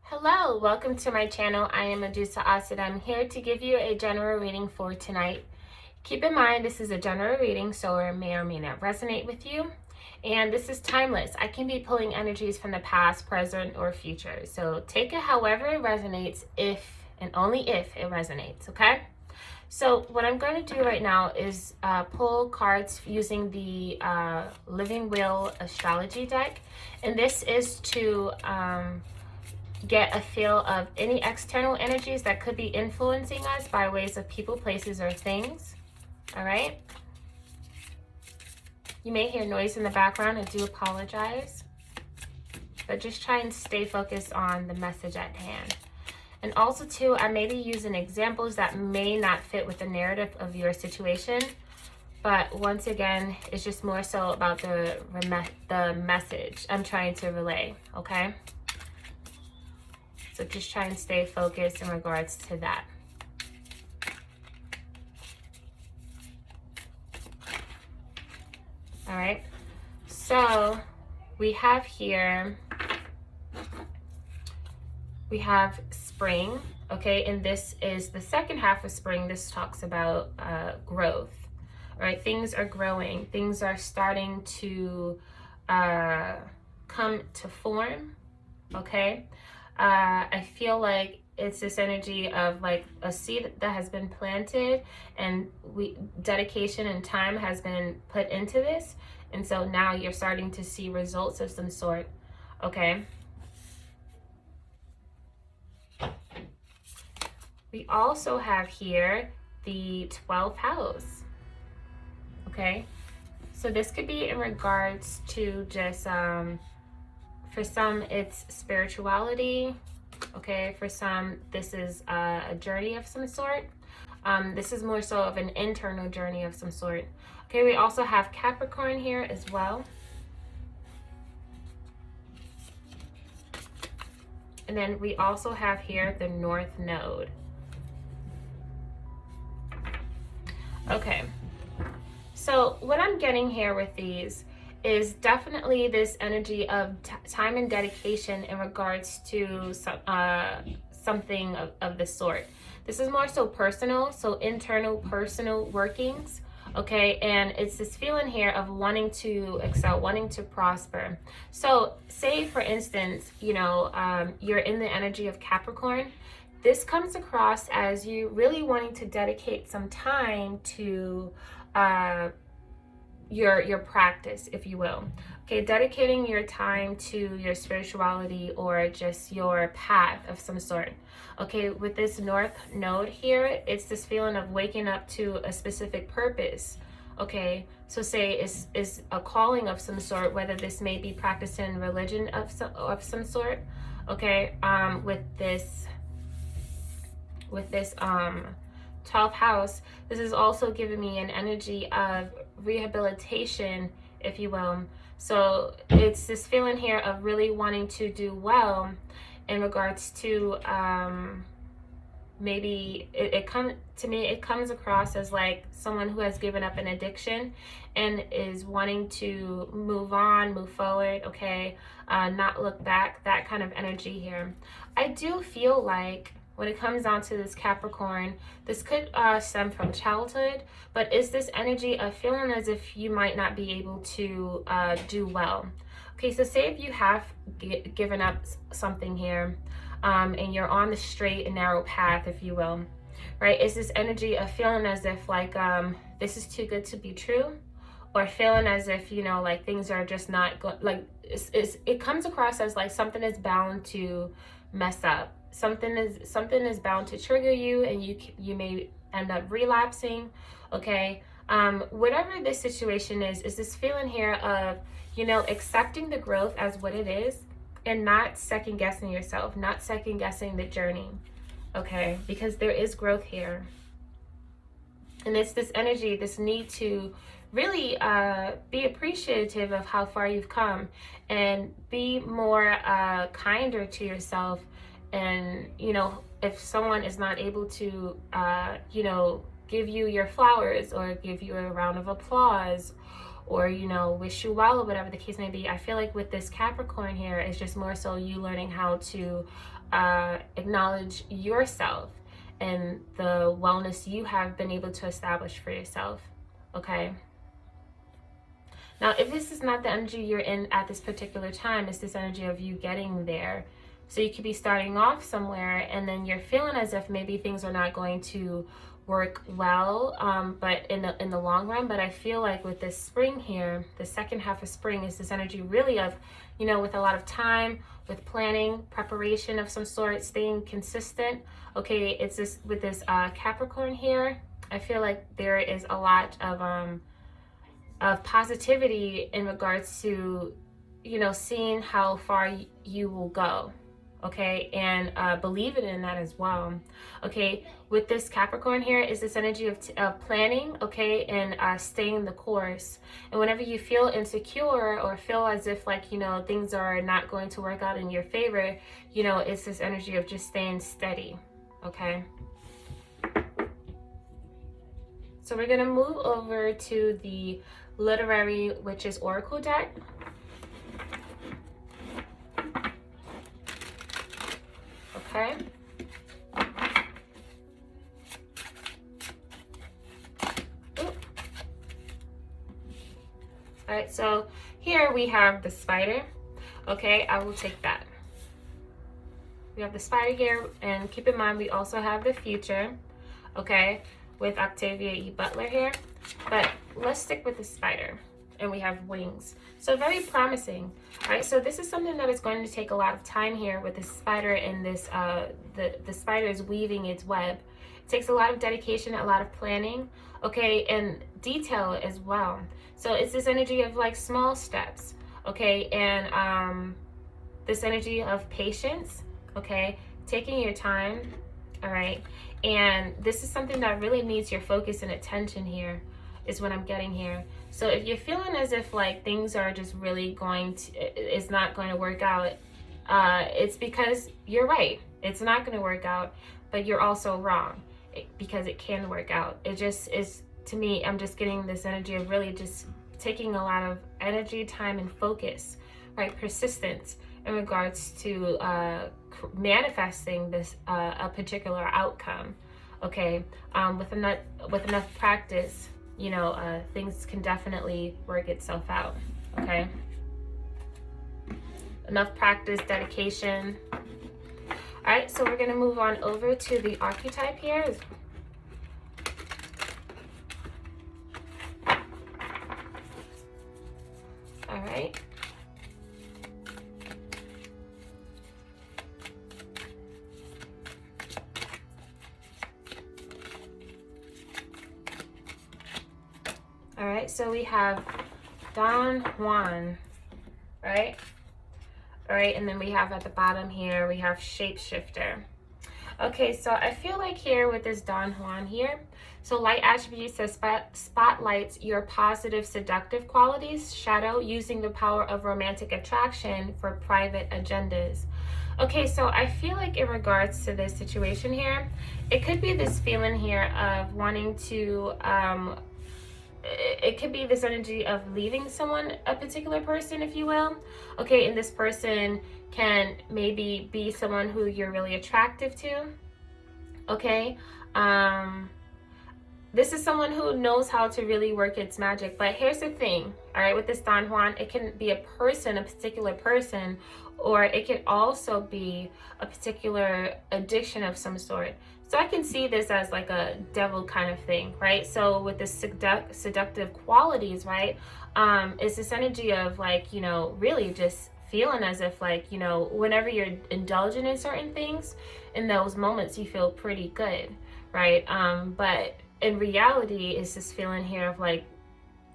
Hello, welcome to my channel. I am Medusa Acid. I'm here to give you a general reading for tonight. Keep in mind this is a general reading, so it may or may not resonate with you. And this is timeless. I can be pulling energies from the past, present, or future. So take it however it resonates, if and only if it resonates, okay? So what I'm going to do right now is pull cards using the Living Wheel Astrology deck. And this is to get a feel of any external energies that could be influencing us by ways of people, places, or things. All right. You may hear noise in the background. I do apologize. But just try and stay focused on the message at hand. And also, too, I may be using examples that may not fit with the narrative of your situation. But once again, it's just more so about the message I'm trying to relay, okay? So just try and stay focused in regards to that. All right. So we have here, we have spring, okay? And this is the second half of spring. This talks about growth, all right? Things are growing. Things are starting to come to form, okay? I feel like it's this energy of like a seed that has been planted, and dedication and time has been put into this, and so now you're starting to see results of some sort, okay? We also have here the 12th house, okay? So this could be in regards to just for some, it's spirituality, okay? For some, this is a journey of some sort. This is more so of an internal journey of some sort. Okay, we also have Capricorn here as well. And then we also have here the North Node. Okay, so what I'm getting here with these is definitely this energy of time and dedication in regards to something of the sort. This is more so personal, so internal personal workings, okay? And it's this feeling here of wanting to excel, wanting to prosper. So say, for instance, you know, you're in the energy of Capricorn. This comes across as you really wanting to dedicate some time to your practice, if you will. Okay, dedicating your time to your spirituality or just your path of some sort. Okay, with this North Node here, it's this feeling of waking up to a specific purpose. Okay, so say is a calling of some sort, whether this may be practicing religion of some sort. Okay, with this 12th house, this is also giving me an energy of rehabilitation, if you will. So it's this feeling here of really wanting to do well in regards to maybe it comes across as like someone who has given up an addiction and is wanting to move on, move forward, okay, not look back, that kind of energy here. I do feel like when it comes down to this Capricorn, this could stem from childhood, but is this energy of feeling as if you might not be able to do well. Okay, so say if you have given up something here, and you're on the straight and narrow path, if you will, right? Is this energy of feeling as if like this is too good to be true, or feeling as if, you know, like things are just not like it comes across as like something is bound to mess up. Something is bound to trigger you, and you may end up relapsing, okay? Whatever this situation is this feeling here of, you know, accepting the growth as what it is and not second guessing yourself, not second guessing the journey, okay? Because there is growth here. And it's this energy, this need to really be appreciative of how far you've come and be more kinder to yourself. And, you know, if someone is not able to, you know, give you your flowers or give you a round of applause or, you know, wish you well, or whatever the case may be. I feel like with this Capricorn here, it's just more so you learning how to acknowledge yourself and the wellness you have been able to establish for yourself. Okay. Now, if this is not the energy you're in at this particular time, it's this energy of you getting there. So you could be starting off somewhere and then you're feeling as if maybe things are not going to work well, but in the long run. But I feel like with this spring here, the second half of spring is this energy really of, you know, with a lot of time, with planning, preparation of some sort, staying consistent. Okay, it's this with this Capricorn here. I feel like there is a lot of positivity in regards to, you know, seeing how far you will go. Okay, and believe it in that as well. Okay, with this Capricorn here is this energy of planning, okay, and staying the course. And whenever you feel insecure or feel as if, like, you know, things are not going to work out in your favor, you know, it's this energy of just staying steady. Okay, so we're gonna move over to the Literary Witches Oracle deck. Okay. All right, so here we have the spider. Okay, I will take that. We have the spider here, and keep in mind we also have the future, okay, with Octavia E. Butler here. But let's stick with the spider, and we have wings. So very promising. All right, so this is something that is going to take a lot of time here with the spider, and this the spider is weaving its web. It takes a lot of dedication, a lot of planning, okay, and detail as well. So it's this energy of like small steps, okay, and this energy of patience, okay, taking your time, all right, and this is something that really needs your focus and attention here, is what I'm getting here. So if you're feeling as if like things are just really going to, it's not going to work out, it's because you're right. It's not going to work out, but you're also wrong, because it can work out. It just is, to me, I'm just getting this energy of really just taking a lot of energy, time, and focus, right? Persistence in regards to manifesting this a particular outcome. Okay, with enough practice, you know, things can definitely work itself out. Okay, enough practice, dedication. All right, so we're gonna move on over to the archetype here. All right. All right, so we have Don Juan, right? All right, and then we have at the bottom here, we have Shapeshifter. Okay, so I feel like here with this Don Juan here, so light attributes says spotlights your positive seductive qualities, shadow using the power of romantic attraction for private agendas. Okay, so I feel like in regards to this situation here, it could be this feeling here of wanting to, it could be this energy of leaving someone, a particular person, if you will. Okay, and this person can maybe be someone who you're really attractive to. Okay, this is someone who knows how to really work its magic. But here's the thing, all right, with this Don Juan, it can be a person, a particular person, or it can also be a particular addiction of some sort. So I can see this as like a devil kind of thing, right? So with the seductive qualities, right, it's this energy of like, you know, really just feeling as if like, you know, whenever you're indulging in certain things, in those moments you feel pretty good, right? But in reality, it's this feeling here of like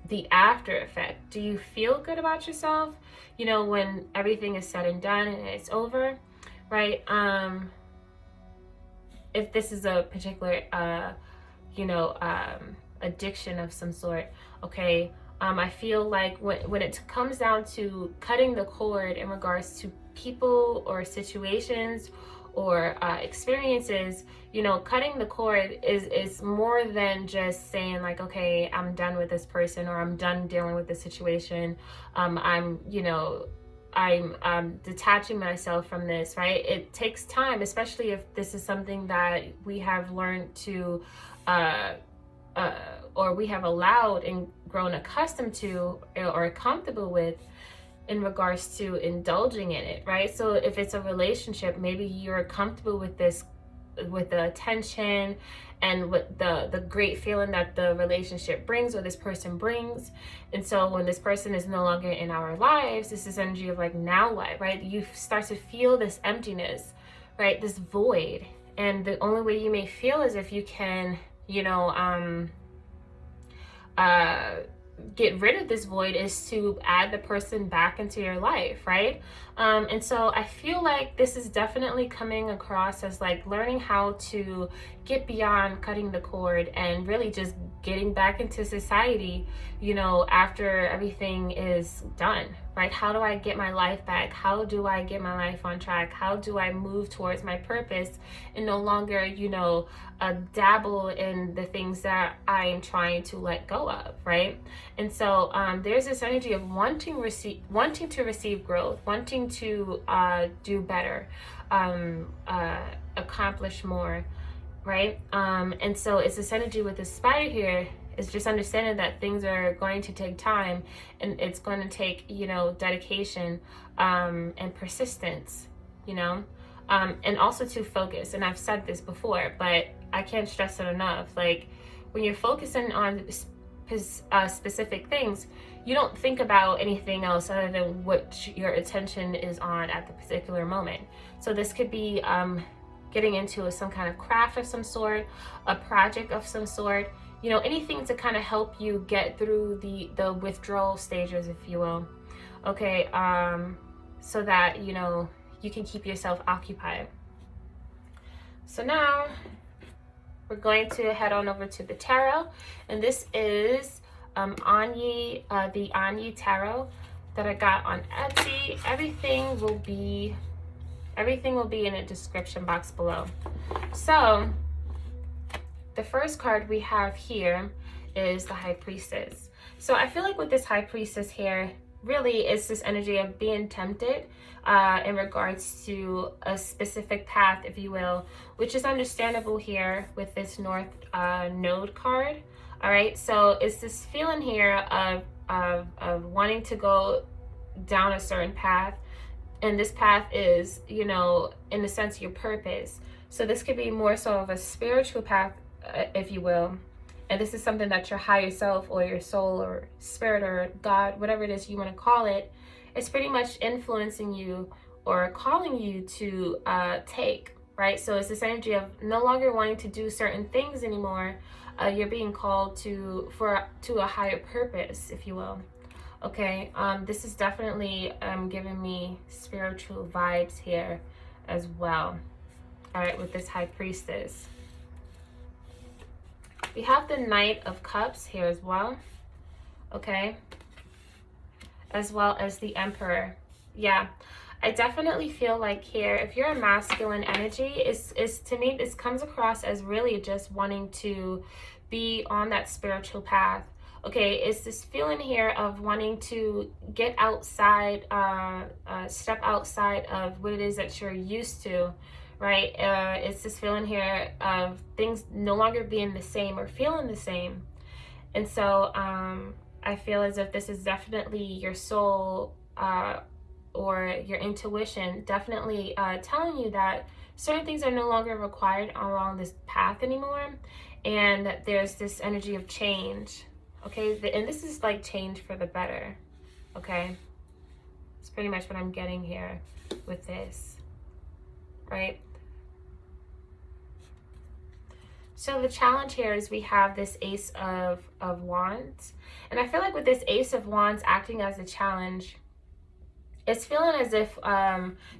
the after effect. Do you feel good about yourself, you know, when everything is said and done and it's over, right? If this is a particular, you know, addiction of some sort, okay, I feel like when it comes down to cutting the cord in regards to people or situations or experiences, you know, cutting the cord is more than just saying like, okay, I'm done with this person, or I'm done dealing with this situation. I'm, you know, I'm detaching myself from this, right? It takes time, especially if this is something that we have learned to, or we have allowed and grown accustomed to or comfortable with, in regards to indulging in it, right? So if it's a relationship, maybe you're comfortable with this, with the attention and with the great feeling that the relationship brings, or this person brings. And so when this person is no longer in our lives, this is energy of like, now what, right? You start to feel this emptiness, right? This void. And the only way you may feel is if you can, you know, get rid of this void, is to add the person back into your life, right? And so I feel like this is definitely coming across as like learning how to get beyond cutting the cord and really just getting back into society, you know, after everything is done, right? How do I get my life back? How do I get my life on track? How do I move towards my purpose and no longer, you know, dabble in the things that I am trying to let go of, right? And so there's this energy of wanting to receive growth, wanting to do better, accomplish more, right? And so it's this energy with the spider here. It's just understanding that things are going to take time, and it's going to take, you know, dedication and persistence, you know, and also to focus. And I've said this before, but I can't stress it enough. Like when you're focusing on specific things, you don't think about anything else other than what your attention is on at the particular moment. So this could be getting into some kind of craft of some sort, a project of some sort, you know, anything to kind of help you get through the withdrawal stages, if you will. Okay, so that, you know, you can keep yourself occupied. So now we're going to head on over to the tarot, and this is Onyi, the Onyi Tarot that I got on Etsy. Everything will be in the description box below. So the first card we have here is the High Priestess. So I feel like with this High Priestess here, really it's this energy of being tempted in regards to a specific path, if you will, which is understandable here with this North Node card. All right, so it's this feeling here of wanting to go down a certain path, and this path is, you know, in a sense, your purpose. So this could be more so of a spiritual path, if you will. And this is something that your higher self or your soul or spirit or God, whatever it is you want to call it, is pretty much influencing you or calling you to take, right? So it's this energy of no longer wanting to do certain things anymore. You're being called to a higher purpose, if you will. Okay, this is definitely giving me spiritual vibes here as well. All right, with this High Priestess. We have the Knight of Cups here as well, okay? As well as the Emperor. Yeah, I definitely feel like here, if you're a masculine energy, is to me, this comes across as really just wanting to be on that spiritual path. Okay, it's this feeling here of wanting to get outside, step outside of what it is that you're used to, right? It's this feeling here of things no longer being the same or feeling the same. And so I feel as if this is definitely your soul or your intuition definitely telling you that certain things are no longer required along this path anymore, and that there's this energy of change. Okay, and this is like change for the better. Okay, it's pretty much what I'm getting here with this, right? So the challenge here is we have this Ace of Wands, and I feel like with this Ace of Wands acting as a challenge, it's feeling as if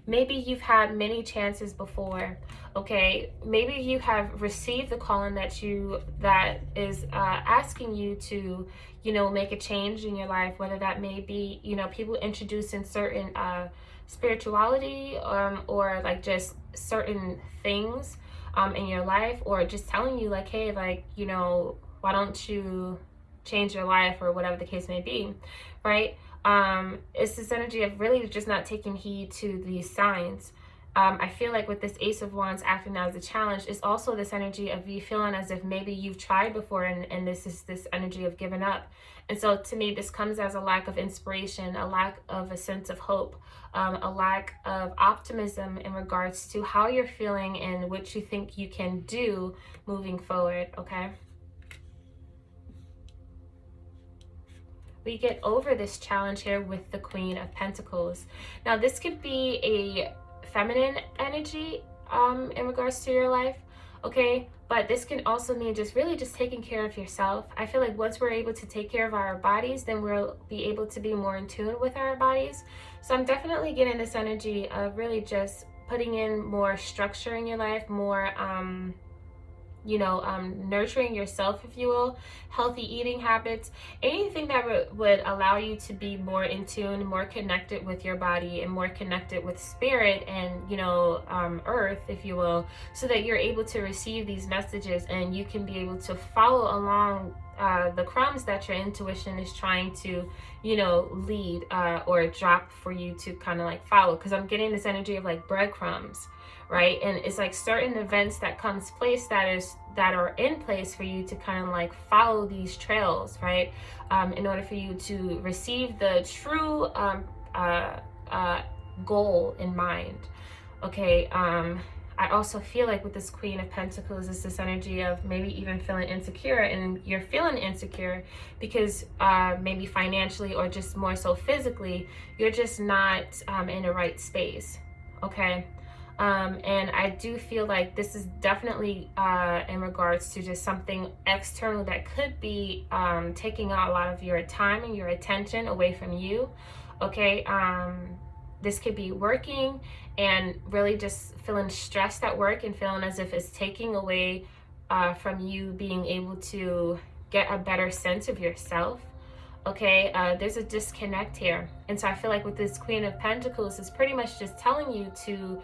maybe you've had many chances before. Okay, maybe you have received the calling that is asking you to, you know, make a change in your life, whether that may be, you know, people introducing certain spirituality, or like just certain things in your life, or just telling you like, hey, like, you know, why don't you change your life, or whatever the case may be, right? It's this energy of really just not taking heed to these signs. I feel like with this Ace of Wands acting as a challenge, it's also this energy of you feeling as if maybe you've tried before, and this is this energy of giving up. And so to me, this comes as a lack of inspiration, a lack of a sense of hope, a lack of optimism in regards to how you're feeling and what you think you can do moving forward, okay? We get over this challenge here with the Queen of Pentacles. Now, this could be a feminine energy in regards to your life, okay? But this can also mean just really just taking care of yourself. I feel like once we're able to take care of our bodies, then we'll be able to be more in tune with our bodies. So I'm definitely getting this energy of really just putting in more structure in your life, more nurturing yourself, if you will, healthy eating habits, anything that would allow you to be more in tune, more connected with your body, and more connected with spirit and, earth, if you will, so that you're able to receive these messages and you can be able to follow along the crumbs that your intuition is trying to, lead or drop for you to kind of like follow. Because I'm getting this energy of like breadcrumbs, right? And it's like certain events that comes place that are in place for you to kind of like follow these trails, right? In order for you to receive the true goal in mind. Okay. I also feel like with this Queen of Pentacles is this energy of maybe even feeling insecure, and you're feeling insecure because maybe financially or just more so physically, you're just not in the right space, okay? And I do feel like this is definitely in regards to just something external that could be taking a lot of your time and your attention away from you, okay? This could be working and really just feeling stressed at work and feeling as if it's taking away from you being able to get a better sense of yourself. Okay, there's a disconnect here. And so I feel like with this Queen of Pentacles, it's pretty much just telling you to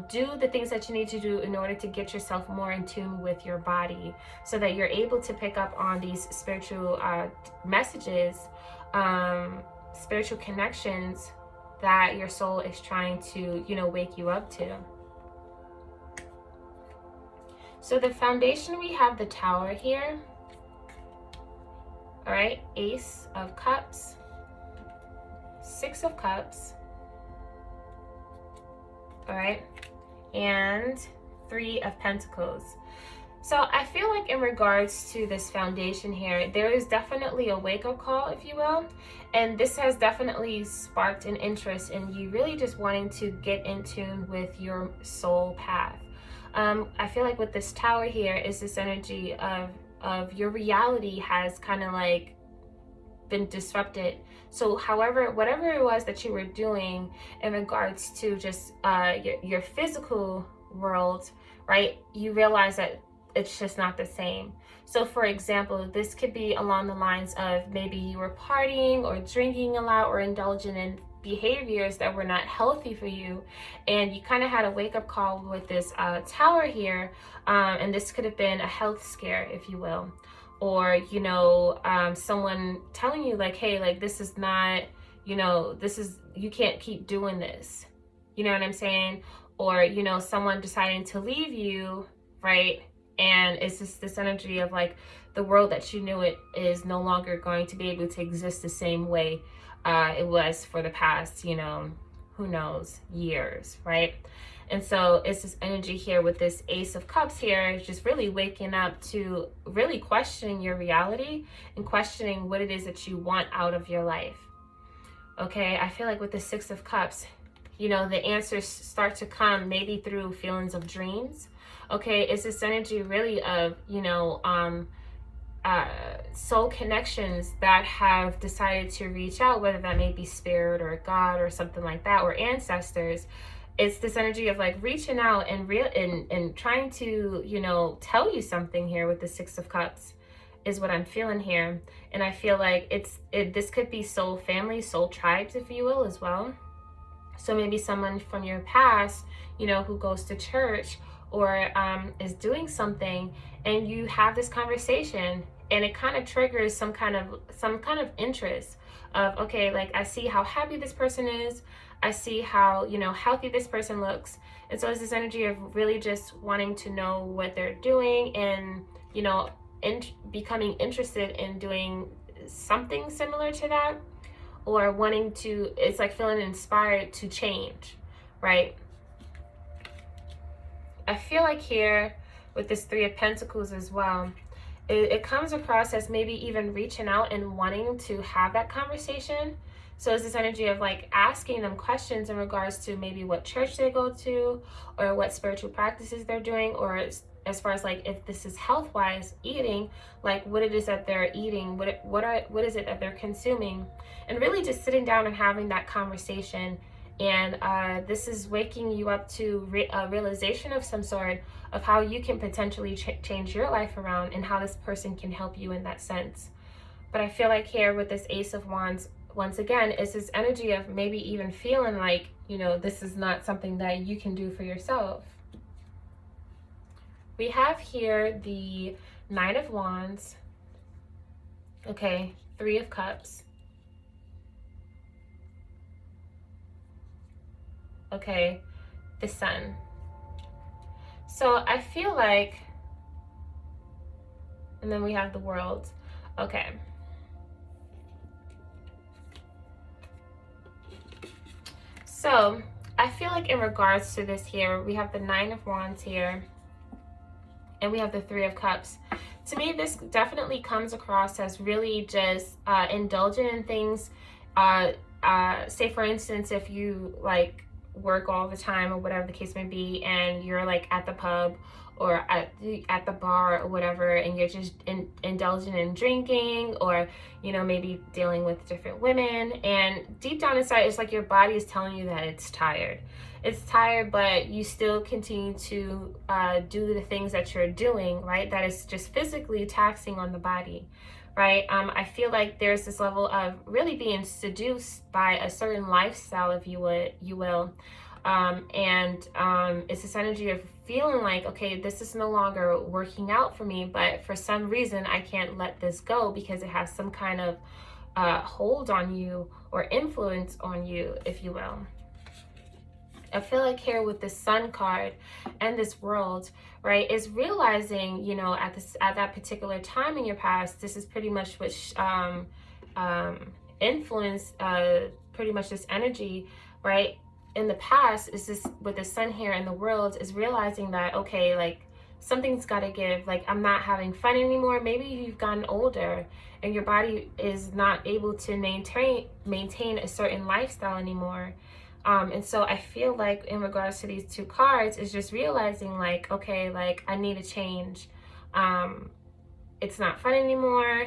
do the things that you need to do in order to get yourself more in tune with your body, so that you're able to pick up on these spiritual messages, spiritual connections that your soul is trying to, wake you up to. So the foundation, we have the Tower here. All right, Ace of Cups, Six of Cups, all right, and Three of Pentacles. So I feel like in regards to this foundation here, there is definitely a wake-up call, if you will, and this has definitely sparked an interest in you really just wanting to get in tune with your soul path. I feel like with this Tower here is this energy of your reality has kind of like been disrupted. So whatever it was that you were doing in regards to just your physical world, right, you realize that it's just not the same. So for example, this could be along the lines of maybe you were partying or drinking a lot or indulging in behaviors that were not healthy for you, and you kind of had a wake-up call with this Tower here, and this could have been a health scare, if you will, or someone telling you like, hey, like this is not, you can't keep doing this, you know what I'm saying? Or someone deciding to leave you, right? And it's just this energy of like the world that you knew it is no longer going to be able to exist the same way it was for the past, who knows, years, right? And so it's this energy here with this Ace of Cups here, just really waking up to really questioning your reality and questioning what it is that you want out of your life. Okay, I feel like with the Six of Cups, the answers start to come maybe through feelings of dreams. Okay, it's this energy really of, soul connections that have decided to reach out, whether that may be spirit or God or something like that, or ancestors. It's this energy of like reaching out and trying to, tell you something here with the Six of Cups is what I'm feeling here. And I feel like this could be soul family, soul tribes, if you will, as well. So maybe someone from your past, you know, who goes to church or is doing something, and you have this conversation, and it kind of triggers some kind of interest of, okay, like I see how happy this person is, I see how, you know, healthy this person looks. And so it's this energy of really just wanting to know what they're doing, and, you know, becoming interested in doing something similar to that, or wanting to, it's like feeling inspired to change, right? I feel like here with this Three of Pentacles as well, it comes across as maybe even reaching out and wanting to have that conversation. So it's this energy of like asking them questions in regards to maybe what church they go to, or what spiritual practices they're doing, or as far as like if this is health wise eating, like what it is that they're eating, what is it that they're consuming, and really just sitting down and having that conversation. And this is waking you up to a realization of some sort of how you can potentially change your life around, and how this person can help you in that sense. But I feel like here with this Ace of Wands, once again, it's this energy of maybe even feeling like, you know, this is not something that you can do for yourself. We have here the Nine of Wands, okay, Three of Cups, okay, the Sun. So I feel like, and then we have the World, okay. So I feel like in regards to this here, we have the Nine of Wands here, and we have the Three of Cups. To me, this definitely comes across as really just indulgent in things. Say for instance, if you like work all the time or whatever the case may be, and you're like at the pub or at the bar or whatever, and you're just indulgent in drinking, or, you know, maybe dealing with different women, and deep down inside it's like your body is telling you that it's tired. It's tired, but you still continue to do the things that you're doing, right? That is just physically taxing on the body, right? I feel like there's this level of really being seduced by a certain lifestyle, if you will. It's this energy of feeling like, okay, this is no longer working out for me, but for some reason I can't let this go because it has some kind of hold on you or influence on you, if you will. I feel like here with the Sun card and this World, right, is realizing, you know, at that particular time in your past, this is pretty much what influenced pretty much this energy, right? In the past, is this with the Sun here and the World, is realizing that, okay, like something's got to give. Like, I'm not having fun anymore. Maybe you've gotten older and your body is not able to maintain a certain lifestyle anymore. And so I feel like in regards to these two cards is just realizing like, okay, like I need a change. It's not fun anymore.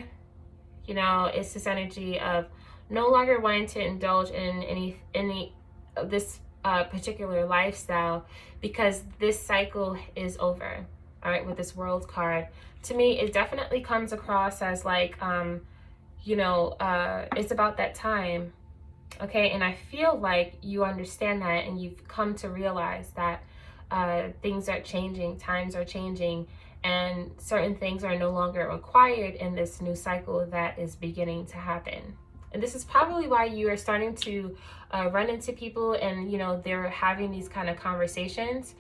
You know, it's this energy of no longer wanting to indulge in any of this particular lifestyle, because this cycle is over. All right, with this World card, to me, it definitely comes across as like, you know, it's about that time. Okay, and I feel like you understand that, and you've come to realize that things are changing, times are changing, and certain things are no longer required in this new cycle that is beginning to happen. And this is probably why you are starting to run into people, and, you know, they're having these kind of conversations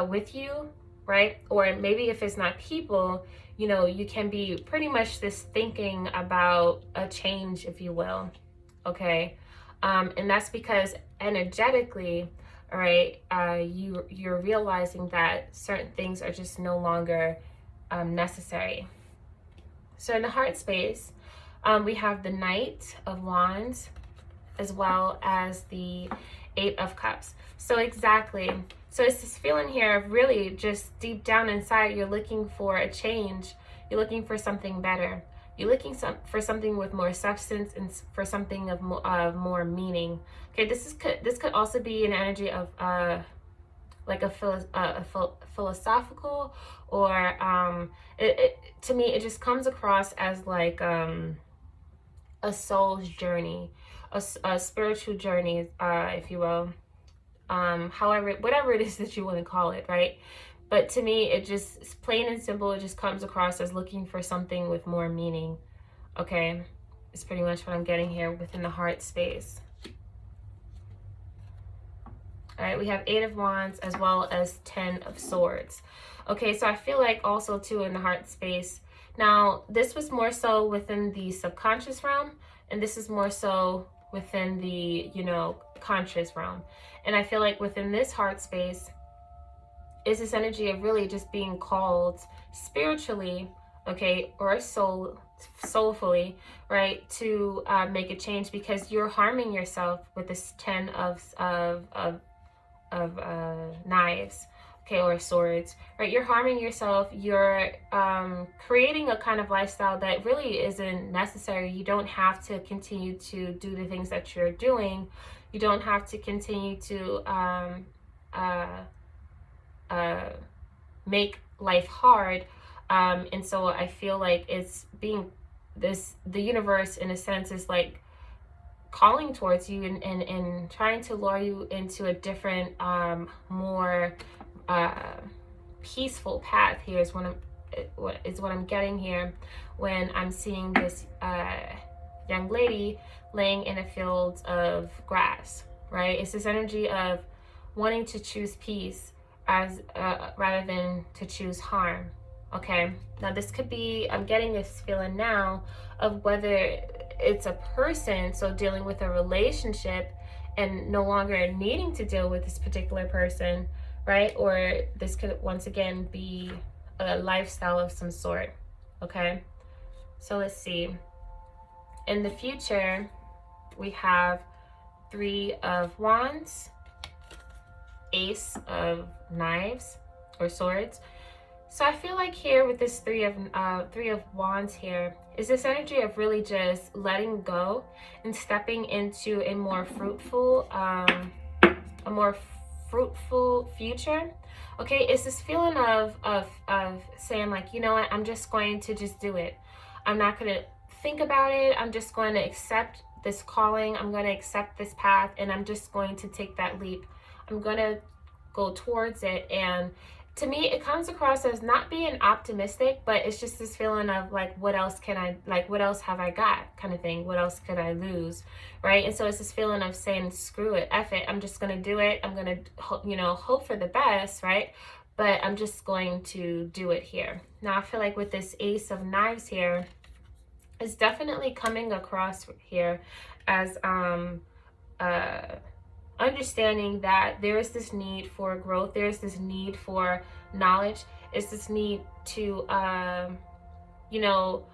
with you, right? Or maybe if it's not people, you know, you can be pretty much this thinking about a change, if you will, okay? And that's because energetically, all right, you're realizing that certain things are just no longer necessary. So in the heart space, we have the Knight of Wands as well as the Eight of Cups. So exactly. So it's this feeling here of really just deep down inside, you're looking for a change. You're looking for something better. You're looking for something with more substance and for something of more meaning. Okay, this could also be an energy of like a philosophical, or to me it just comes across as like a soul's journey, a spiritual journey, if you will. however, whatever it is that you want to call it, right? But to me, it just, plain and simple, it just comes across as looking for something with more meaning, okay? It's pretty much what I'm getting here within the heart space. All right, we have 8 of Wands as well as 10 of Swords. Okay, so I feel like also too in the heart space. Now, this was more so within the subconscious realm, and this is more so within the, you know, conscious realm. And I feel like within this heart space is this energy of really just being called spiritually, okay, or soulfully, right, to make a change, because you're harming yourself with this 10 of knives, okay, or swords, right? You're harming yourself. You're creating a kind of lifestyle that really isn't necessary. You don't have to continue to do the things that you're doing. You don't have to continue to make life hard. And so I feel like it's being the universe in a sense is like calling towards you and trying to lure you into a different, more peaceful path. Here is what I'm getting here when I'm seeing this young lady laying in a field of grass, right? It's this energy of wanting to choose peace as rather than to choose harm. Okay, now this could be, I'm getting this feeling now of whether it's a person, so dealing with a relationship and no longer needing to deal with this particular person, right? Or this could once again be a lifestyle of some sort. Okay, so let's see. In the future, we have 3 of Wands, Ace of Knives or Swords. So I feel like here with this 3 of Wands here is this energy of really just letting go and stepping into a more fruitful future. Okay, it's this feeling of saying like, you know what, I'm just going to just do it. I'm not going to think about it. I'm just going to accept this calling. I'm going to accept this path, and I'm just going to take that leap. I'm going to go towards it. And to me, it comes across as not being optimistic, but it's just this feeling of like, what else can I, like, what else have I got kind of thing? What else could I lose, right? And so it's this feeling of saying, screw it, F it. I'm just going to do it. I'm going to, you know, hope for the best, right? But I'm just going to do it here. Now, I feel like with this Ace of Knives here, it's definitely coming across here as understanding that there is this need for growth, there is this need for knowledge, it's this need to you know,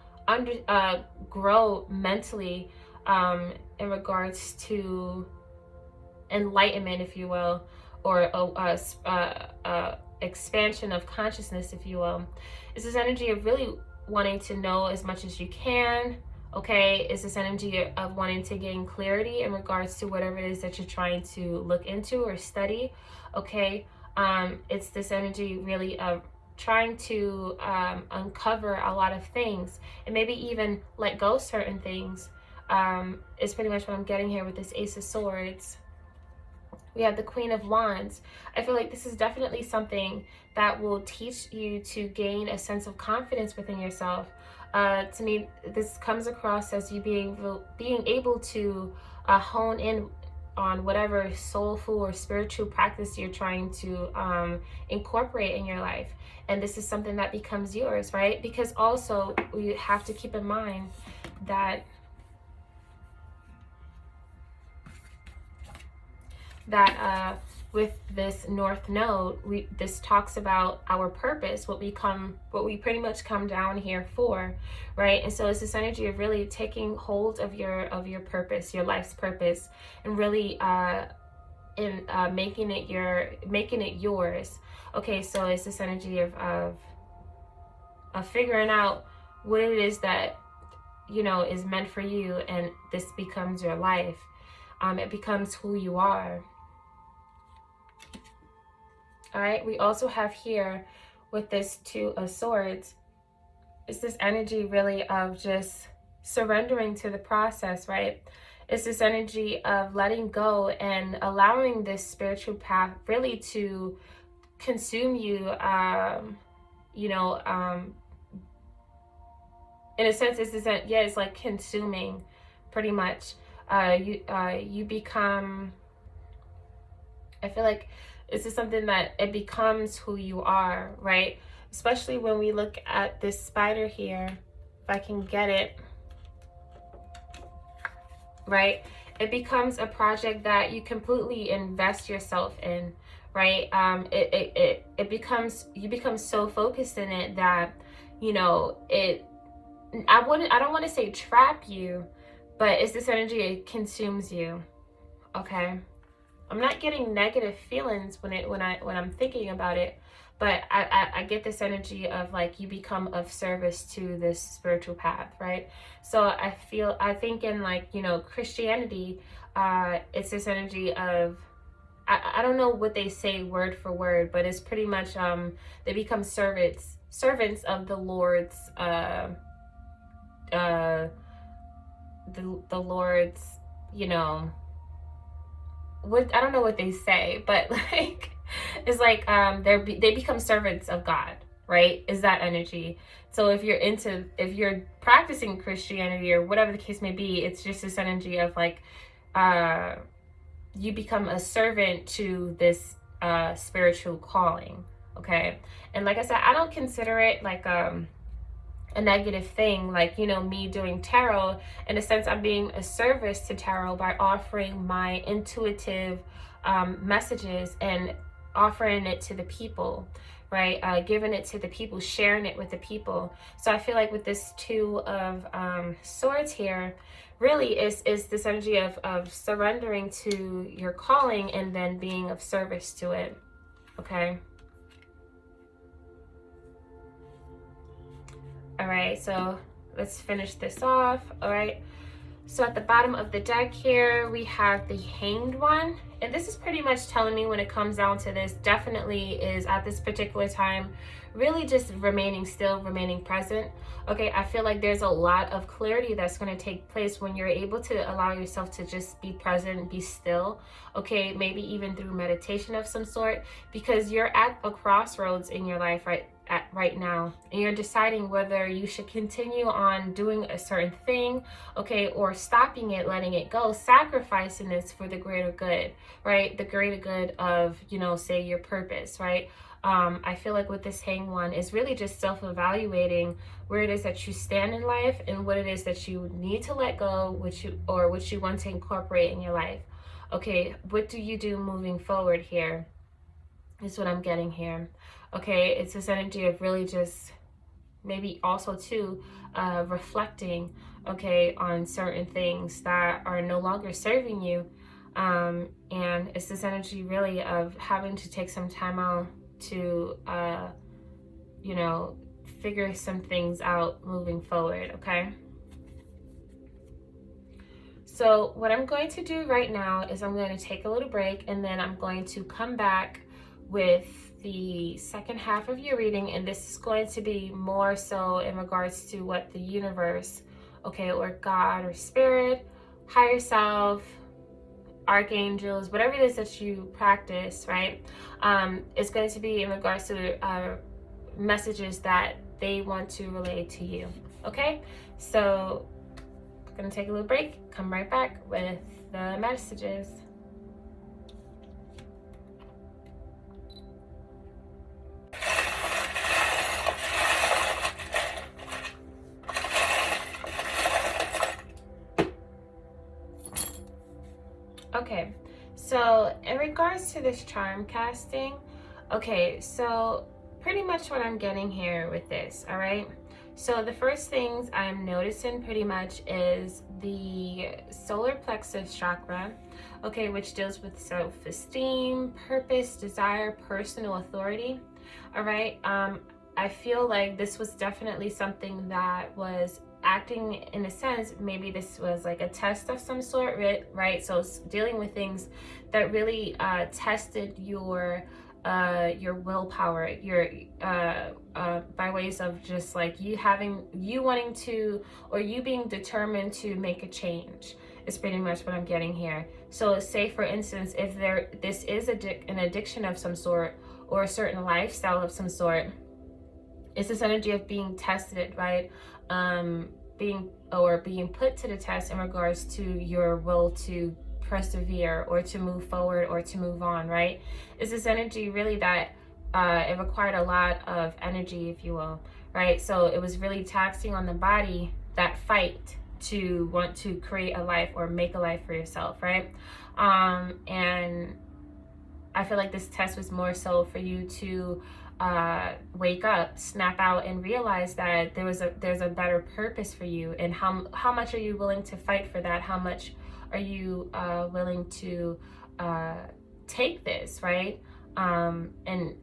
grow mentally in regards to enlightenment, if you will, or expansion of consciousness, if you will. It's this energy of really wanting to know as much as you can. Okay, it's this energy of wanting to gain clarity in regards to whatever it is that you're trying to look into or study. Okay, it's this energy really of trying to uncover a lot of things and maybe even let go certain things. Is pretty much what I'm getting here with this Ace of Swords. We have the Queen of Wands. I feel like this is definitely something that will teach you to gain a sense of confidence within yourself. To me, this comes across as you being able to hone in on whatever soulful or spiritual practice you're trying to incorporate in your life. And this is something that becomes yours, right? Because also you have to keep in mind that with this North Node, this talks about our purpose, what we pretty much come down here for, right? And so it's this energy of really taking hold of your purpose, your life's purpose, and really making it yours. Okay, so it's this energy of figuring out what it is that, you know, is meant for you, and this becomes your life. It becomes who you are. All right, we also have here with this Two of Swords, it's this energy really of just surrendering to the process, right? It's this energy of letting go and allowing this spiritual path really to consume you, you know, in a sense, it's this, yeah, it's like consuming, pretty much. You become, I feel like this is something that it becomes who you are, right? Especially when we look at this spider here, if I can get it, right? It becomes a project that you completely invest yourself in, right? It becomes, you become so focused in it that, you know, I don't want to say trap you, but it's this energy, it consumes you. Okay, I'm not getting negative feelings when I'm thinking about it, but I get this energy of like you become of service to this spiritual path, right? So I think in, like, you know, Christianity, it's this energy of, I don't know what they say word for word, but it's pretty much they become servants of the Lord's the Lord's, you know, what, I don't know what they say, but like it's like they become servants of God, right? Is that energy. So if you're practicing Christianity or whatever the case may be, it's just this energy of like you become a servant to this spiritual calling. Okay, and like I said, I don't consider it like a negative thing, like, you know, me doing tarot. In a sense, I'm being a service to tarot by offering my intuitive messages and offering it to the people, right? Giving it to the people, sharing it with the people. So I feel like with this Two of Swords here, really is this energy of surrendering to your calling and then being of service to it. Okay. All right, so let's finish this off. All right, so at the bottom of the deck here, we have the Hanged One. And this is pretty much telling me, when it comes down to this, definitely is at this particular time, really just remaining still, remaining present. Okay, I feel like there's a lot of clarity that's going to take place when you're able to allow yourself to just be present, be still. Okay, maybe even through meditation of some sort, because you're at a crossroads in your life right now, and you're deciding whether you should continue on doing a certain thing, okay, or stopping it, letting it go, sacrificing this for the greater good, right? The greater good of, you know, say your purpose, right? I feel like with this Hanged One is really just self-evaluating where it is that you stand in life and what it is that you need to let go, which you want to incorporate in your life. Okay, what do you do moving forward here is what I'm getting here. Okay, it's this energy of really just maybe also too reflecting, okay, on certain things that are no longer serving you. And it's this energy really of having to take some time out to, you know, figure some things out moving forward, okay? So what I'm going to do right now is I'm going to take a little break, and then I'm going to come back with the second half of your reading, and this is going to be more so in regards to what the universe, okay, or God or spirit, higher self, archangels, whatever it is that you practice, right? It's going to be in regards to messages that they want to relay to you. Okay, so I'm gonna take a little break, come right back with the messages. Okay, so in regards to this charm casting, okay, so pretty much what I'm getting here with this, all right? So the first things I'm noticing pretty much is the solar plexus chakra, okay, which deals with self-esteem, purpose, desire, personal authority, all right? I feel like this was definitely something that was acting in a sense, maybe this was like a test of some sort, right? So it's dealing with things that really tested your willpower, your by ways of just like you wanting to, or you being determined to make a change, is pretty much what I'm getting here. So say for instance, if this is an addiction of some sort, or a certain lifestyle of some sort, it's this energy of being tested, right? Being put to the test in regards to your will to persevere or to move forward or to move on, right? It's this energy really that it required a lot of energy, if you will, right? So it was really taxing on the body, that fight to want to create a life or make a life for yourself, right? And I feel like this test was more so for you to wake up, snap out, and realize that there's a better purpose for you, and how much are you willing to fight for that? How much are you willing to take this, right? And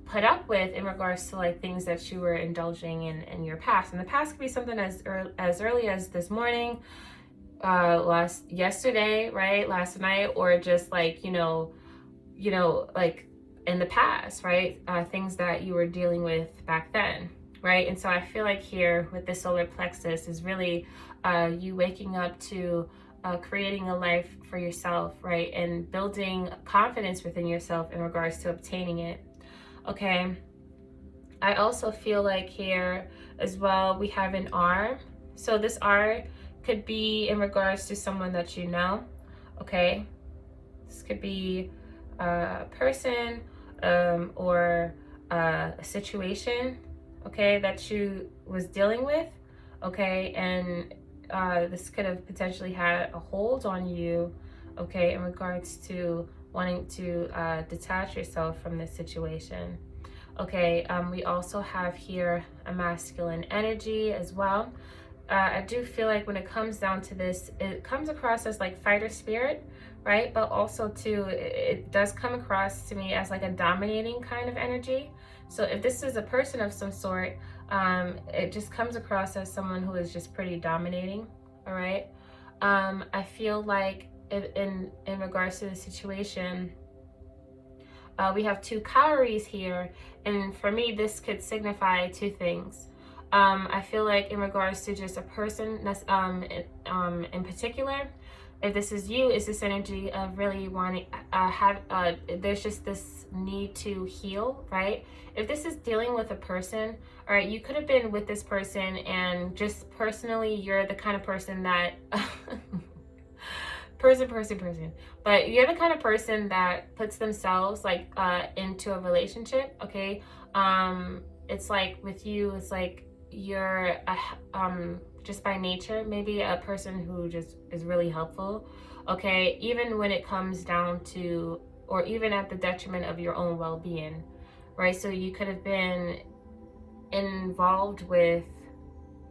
put up with in regards to like things that you were indulging in your past. And the past could be something as early as this morning, yesterday, right? Last night, or just like, like in the past, right? Things that you were dealing with back then, right? And so I feel like here with the solar plexus is really you waking up to creating a life for yourself, right? And building confidence within yourself in regards to obtaining it. Okay. I also feel like here as well, we have an R. So this R could be in regards to someone that you know. Okay. This could be a person or a situation, okay, that you was dealing with, okay, and this could have potentially had a hold on you, okay, in regards to wanting to detach yourself from this situation. Okay, we also have here a masculine energy as well. I do feel like when it comes down to this, it comes across as like fighter spirit, right? But also too, it does come across to me as like a dominating kind of energy. So if this is a person of some sort, it just comes across as someone who is just pretty dominating, all right? I feel like in regards to the situation, we have two cowries here, and for me this could signify two things. I feel like in regards to just a person that's in particular, if this is you, is this energy of really wanting there's just this need to heal, right? If this is dealing with a person, all right, you could have been with this person and just personally you're the kind of person that person, but you're the kind of person that puts themselves like into a relationship, okay? It's like with you, it's like you're just by nature maybe a person who just is really helpful, okay, even when it comes down to, or even at the detriment of your own well-being, right? So you could have been involved with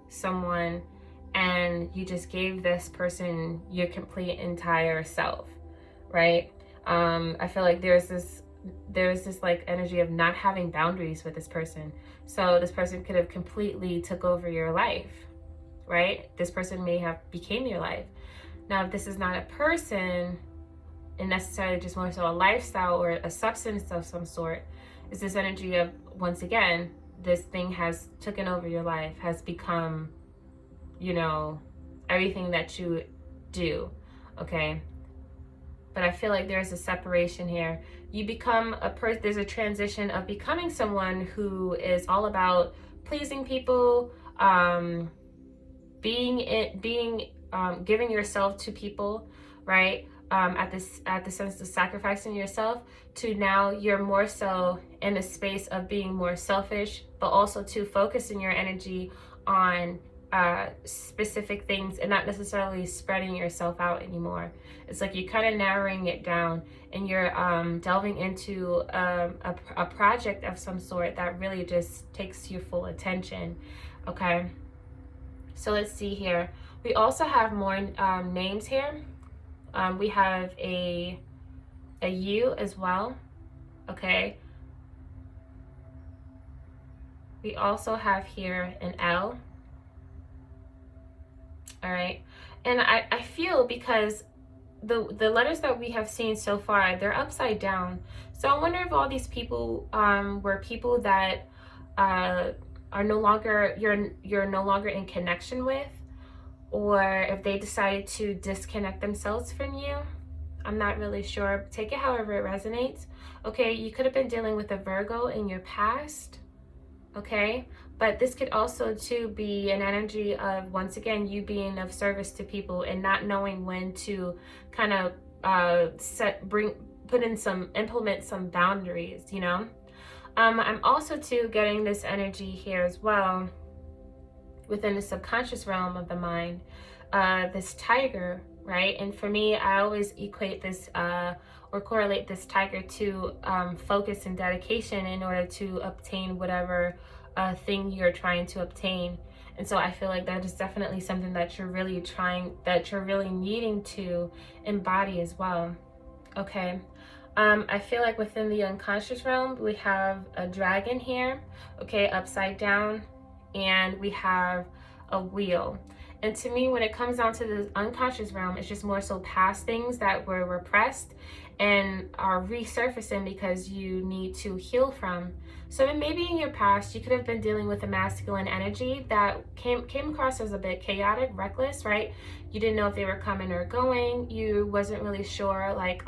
someone and you just gave this person your complete entire self, right? I feel like there's this like energy of not having boundaries with this person. So this person could have completely took over your life, right? This person may have became your life. Now, if this is not a person and necessarily just more so a lifestyle or a substance of some sort, is this energy of, once again, this thing has taken over your life, has become, everything that you do, okay? But I feel like there's a separation here. You become there's a transition of becoming someone who is all about pleasing people, giving yourself to people, right? At the sense of sacrificing yourself, to now you're more so in a space of being more selfish, but also to focusing your energy on specific things and not necessarily spreading yourself out anymore. It's like you're kind of narrowing it down and you're delving into a project of some sort that really just takes your full attention, okay? So let's see here. We also have more names here. We have a U as well, okay? We also have here an L. All right, and I feel because the letters that we have seen so far, they're upside down. So I wonder if all these people were people that are no longer, you're no longer in connection with, or if they decided to disconnect themselves from you. I'm not really sure. Take it however it resonates. Okay, you could have been dealing with a Virgo in your past. Okay, but this could also too be an energy of, once again, you being of service to people and not knowing when to kind of implement some boundaries, you know. I'm also too getting this energy here as well within the subconscious realm of the mind, this tiger, right? And for me, I always equate this or correlate this tiger to focus and dedication in order to obtain whatever thing you're trying to obtain. And so I feel like that is definitely something that you're really needing to embody as well. Okay. I feel like within the unconscious realm, we have a dragon here, okay, upside down, and we have a wheel. And to me, when it comes down to the unconscious realm, it's just more so past things that were repressed and are resurfacing because you need to heal from. So maybe in your past, you could have been dealing with a masculine energy that came across as a bit chaotic, reckless, right? You didn't know if they were coming or going. You wasn't really sure, like,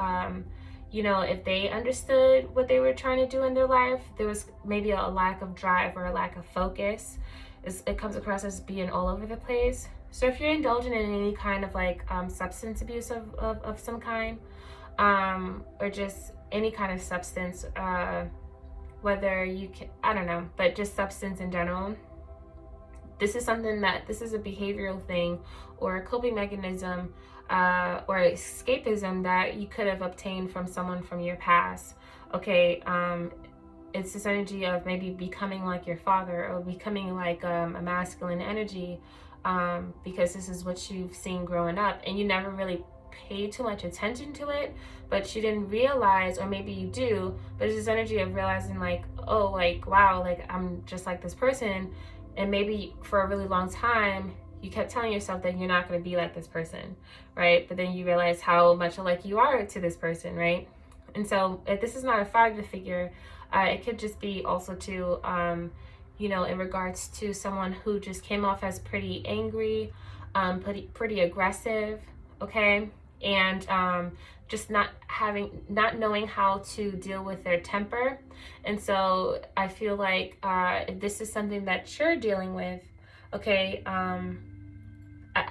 you know, if they understood what they were trying to do in their life. There was maybe a lack of drive or a lack of focus. It comes across as being all over the place. So if you're indulging in any kind of like substance abuse of some kind, or just any kind of substance, whether you can, I don't know, but just substance in general, this is a behavioral thing or a coping mechanism or escapism that you could have obtained from someone from your past. Okay, it's this energy of maybe becoming like your father or becoming like a masculine energy, because this is what you've seen growing up and you never really paid too much attention to it, but you didn't realize, or maybe you do, but it's this energy of realizing like, oh, like, wow, like I'm just like this person. And maybe for a really long time, you kept telling yourself that you're not going to be like this person, right? But then you realize how much alike you are to this person, right? And so if this is not a father figure, it could just be also to, you know, in regards to someone who just came off as pretty angry, pretty aggressive, okay? And just not knowing how to deal with their temper. And so I feel like if this is something that you're dealing with, okay,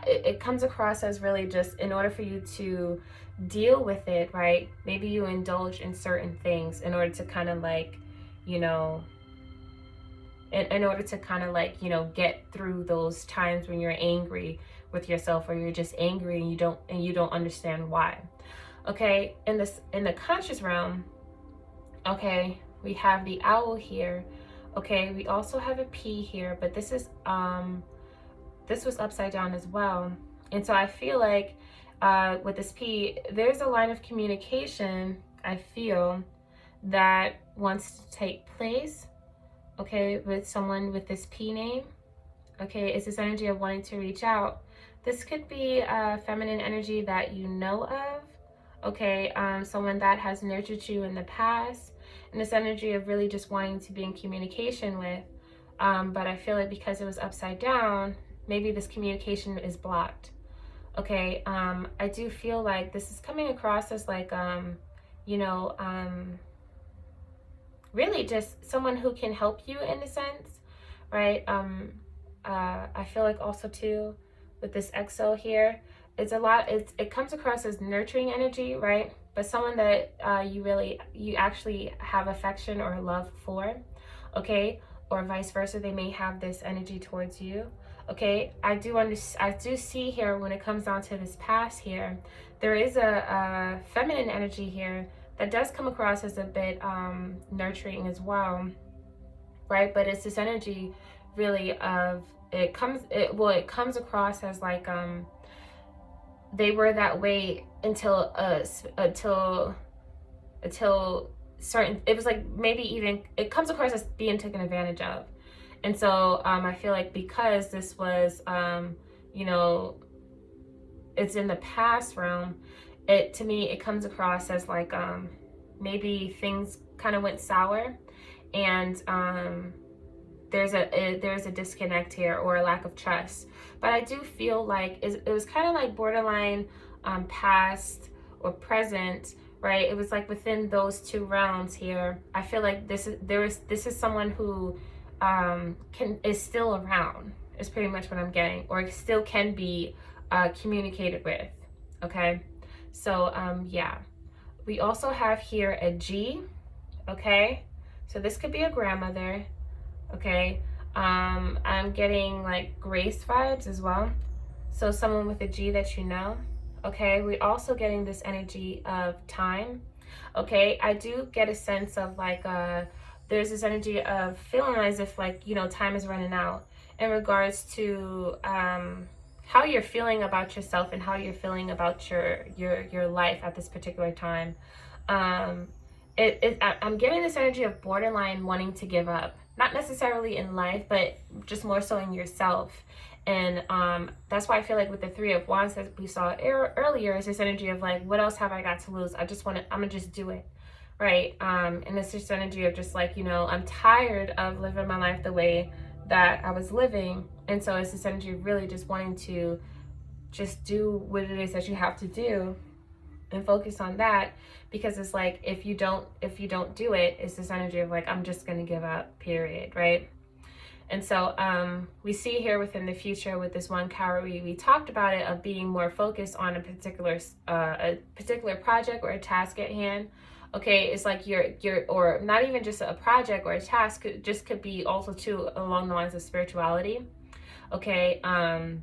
it comes across as really just in order for you to deal with it, right? Maybe you indulge in certain things in order to kind of like, you know, in order to kind of like, you know, get through those times when you're angry with yourself or you're just angry and you don't understand why. Okay, in the conscious realm, okay, we have the owl here. Okay, we also have a P here, but this was upside down as well. And so I feel like with this P, there's a line of communication, I feel, that wants to take place, okay, with someone with this P name. Okay, it's this energy of wanting to reach out. This could be a feminine energy that you know of, okay, someone that has nurtured you in the past, and this energy of really just wanting to be in communication with, but I feel like because it was upside down, maybe this communication is blocked. Okay, I do feel like this is coming across as like, you know, really just someone who can help you in a sense, right? I feel like also too with this XO here, it comes across as nurturing energy, right? But someone that you actually have affection or love for, okay? Or vice versa, they may have this energy towards you. Okay, I do see here when it comes down to this past here, there is a feminine energy here that does come across as a bit nurturing as well, right? But it's this energy really of it comes across as like they were that way until certain, it was like maybe even it comes across as being taken advantage of. And so I feel like because this was, you know, it's in the past realm, to me, it comes across as like maybe things kind of went sour and there's a disconnect here, or a lack of trust. But I do feel like it was kind of like borderline past or present, right? It was like within those two realms here. I feel like this is someone who is still around, is pretty much what I'm getting, or still can be communicated with. Okay, so yeah. We also have here a G. Okay, so this could be a grandmother. Okay, I'm getting like grace vibes as well, so someone with a G that you know. Okay, we're also getting this energy of time. Okay, I do get a sense of like there's this energy of feeling as if like, you know, time is running out in regards to how you're feeling about yourself and how you're feeling about your life at this particular time. um I'm getting this energy of borderline wanting to give up, not necessarily in life, but just more so in yourself. And that's why I feel like with the Three of Wands that we saw earlier is this energy of like, what else have I got to lose? I'm gonna just do it, right? And it's this energy of just like, you know, I'm tired of living my life the way that I was living. And so it's this energy of really just wanting to just do what it is that you have to do and focus on that, because it's like if you don't do it, it's this energy of like, I'm just gonna give up, period, right? And so we see here within the future with this one card, we talked about it, of being more focused on a particular project or a task at hand. Okay, it's like you're or not even just a project or a task, could be also too along the lines of spirituality. Okay, and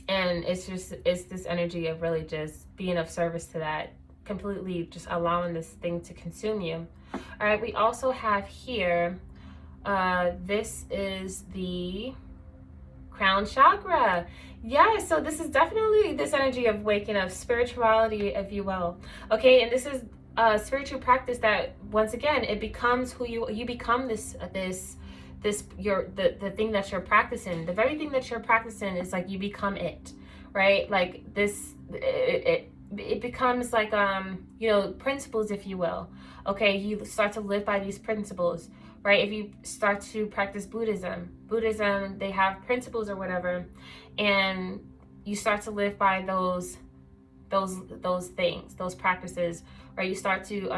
it's this energy of really just being of service to that, completely just allowing this thing to consume you. All right, we also have here, this is the crown chakra. Yeah, so this is definitely this energy of waking up, spirituality, if you will. Okay, and this is a spiritual practice that, once again, it becomes who you become. The thing that you're practicing, the very thing that you're practicing is like you become it, right? Like this, it becomes like you know, principles, if you will. Okay, you start to live by these principles, right? If you start to practice Buddhism, they have principles or whatever, and you start to live by those things, those practices, right? You start to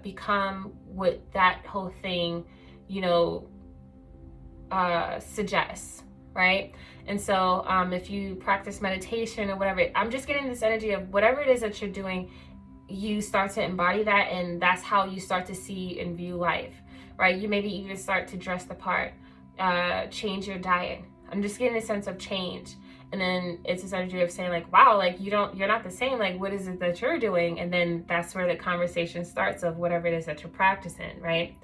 become what that whole thing, you know, suggests, right? And so if you practice meditation or whatever, I'm just getting this energy of whatever it is that you're doing, you start to embody that, and that's how you start to see and view life, right? You maybe even start to dress the part, change your diet. I'm just getting a sense of change. And then it's this energy of saying like, wow, like you're not the same, like what is it that you're doing? And then that's where the conversation starts of whatever it is that you're practicing, right?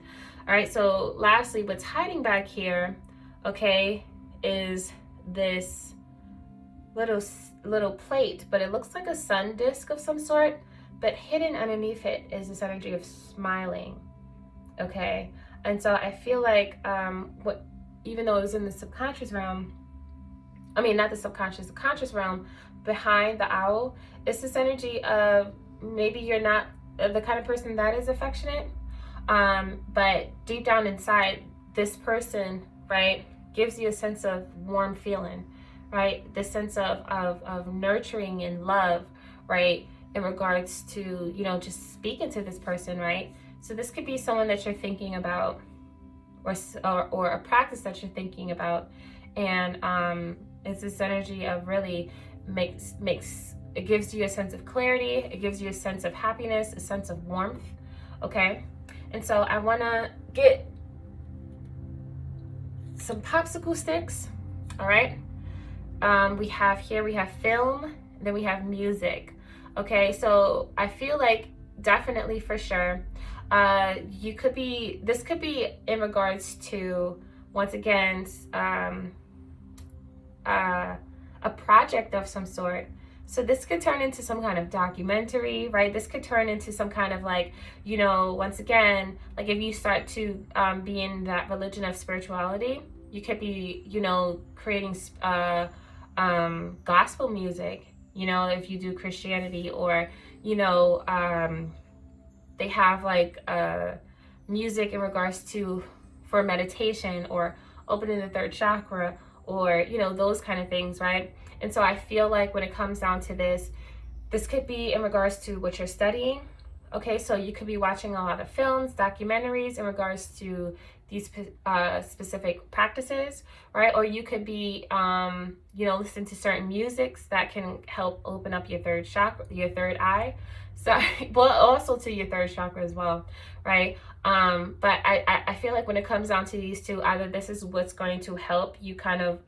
All right, so lastly, what's hiding back here, okay, is this little plate, but it looks like a sun disk of some sort, but hidden underneath it is this energy of smiling, okay? And so I feel like even though it was in the subconscious realm, I mean, not the subconscious, the conscious realm, behind the owl, it's this energy of maybe you're not the kind of person that is affectionate, but deep down inside, this person, right, gives you a sense of warm feeling, right? This sense of nurturing and love, right, in regards to, you know, just speaking to this person, right? So this could be someone that you're thinking about, or a practice that you're thinking about, and it's this energy of really it gives you a sense of clarity, it gives you a sense of happiness, a sense of warmth, okay? And so I want to get some popsicle sticks, all right? We have film, then we have music, okay? So I feel like definitely for sure, this could be in regards to, once again, a project of some sort. So this could turn into some kind of documentary, right? This could turn into some kind of like, you know, once again, like if you start to be in that religion of spirituality, you could be, you know, creating gospel music, you know, if you do Christianity, or, you know, they have like music in regards to, for meditation or opening the third chakra, or, you know, those kind of things, right? And so I feel like when it comes down to this could be in regards to what you're studying. Okay, so you could be watching a lot of films, documentaries in regards to these specific practices, right? Or you could be, you know, listen to certain musics that can help open up your third chakra, your third eye. Sorry, well, also to your third chakra as well, right? But I feel like when it comes down to these two, either this is what's going to help you kind of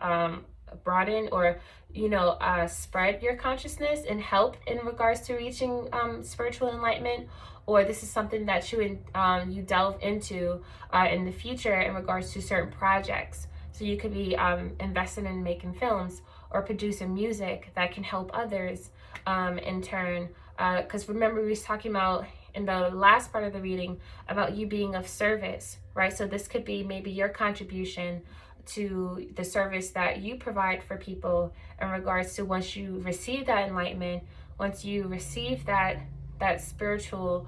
broaden or, you know, spread your consciousness and help in regards to reaching spiritual enlightenment, or this is something that you delve into in the future in regards to certain projects. So you could be investing in making films or producing music that can help others in turn. Because remember, we was talking about in the last part of the reading about you being of service, right? So this could be maybe your contribution to the service that you provide for people in regards to once you receive that enlightenment, once you receive that spiritual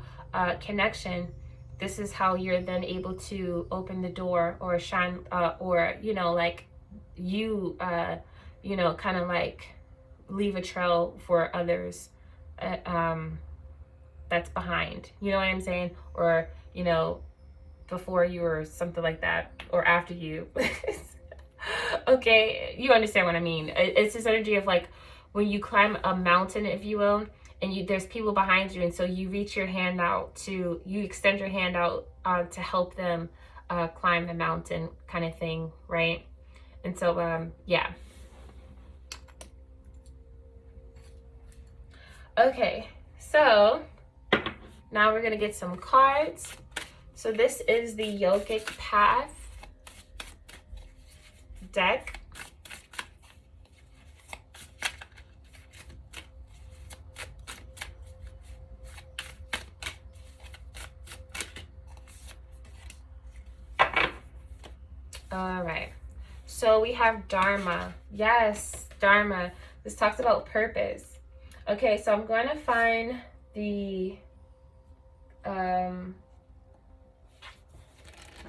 connection, this is how you're then able to open the door or shine, or, you know, like you know, kind of like leave a trail for others that's behind, you know what I'm saying? Or, you know, before you or something like that, or after you. Okay, you understand what I mean. It's this energy of like when you climb a mountain, if you will, and there's people behind you, and so you reach your hand out to, you extend your hand out to help them climb the mountain, kind of thing, right? And so yeah. Okay, so now we're gonna get some cards. So this is the Yogic Path deck. All right, so we have Dharma. Yes, Dharma. This talks about purpose. Okay, so I'm going to find the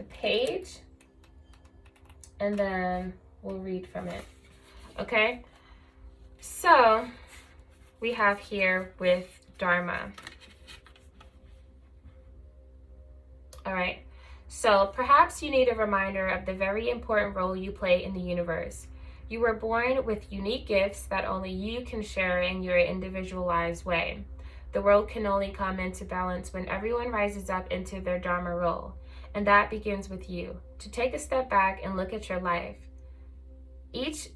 page, and then we'll read from it. Okay, so we have here with Dharma. All right, so perhaps you need a reminder of the very important role you play in the universe. You were born with unique gifts that only you can share in your individualized way. The world can only come into balance when everyone rises up into their Dharma role. And that begins with you. To take a step back and look at your life. Each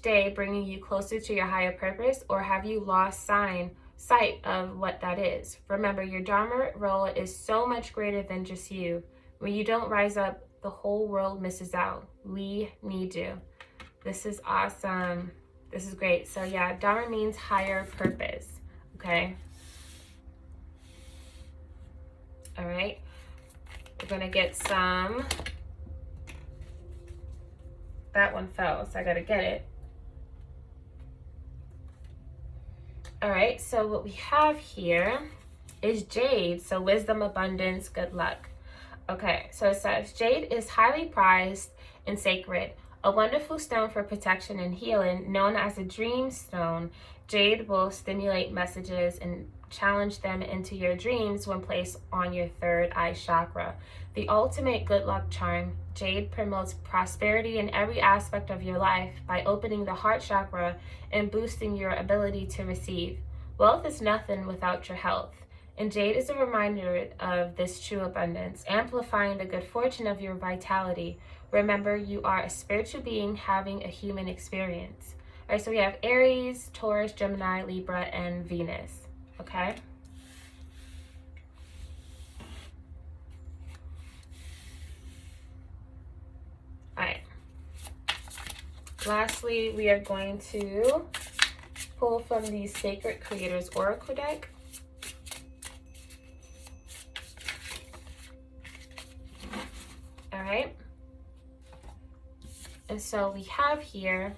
day bringing you closer to your higher purpose, or have you lost sight of what that is? Remember, your Dharma role is so much greater than just you. When you don't rise up, the whole world misses out. We need you. This is awesome. This is great. So yeah, Dharma means higher purpose. Okay. All right. We're going to get some. That one fell, so I got to get it. All right. So what we have here is jade. So wisdom, abundance, good luck. Okay. So it says jade is highly prized and sacred. A wonderful stone for protection and healing, known as a dream stone. Jade will stimulate messages and challenge them into your dreams when placed on your third eye chakra. The ultimate good luck charm, jade promotes prosperity in every aspect of your life by opening the heart chakra and boosting your ability to receive. Wealth is nothing without your health, and jade is a reminder of this true abundance, amplifying the good fortune of your vitality. Remember, you are a spiritual being having a human experience. All right, so we have Aries, Taurus, Gemini, Libra, and Venus. Okay. All right. Lastly, we are going to pull from the Sacred Creators Oracle deck. All right. And so we have here,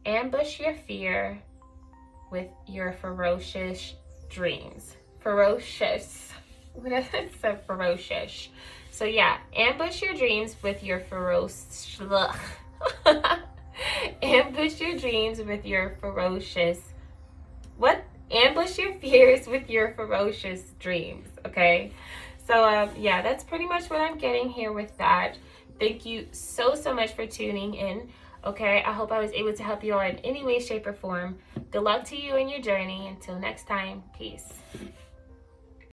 ambush your fear with your ferocious dreams. Ferocious. what is it? Ferocious. So yeah, ambush your dreams with your ferocious. Ambush your dreams with your ferocious. What? Ambush your fears with your ferocious dreams. Okay. So yeah, that's pretty much what I'm getting here with that. Thank you so much for tuning in. Okay, I hope I was able to help you all in any way, shape, or form. Good luck to you in your journey. Until next time, peace.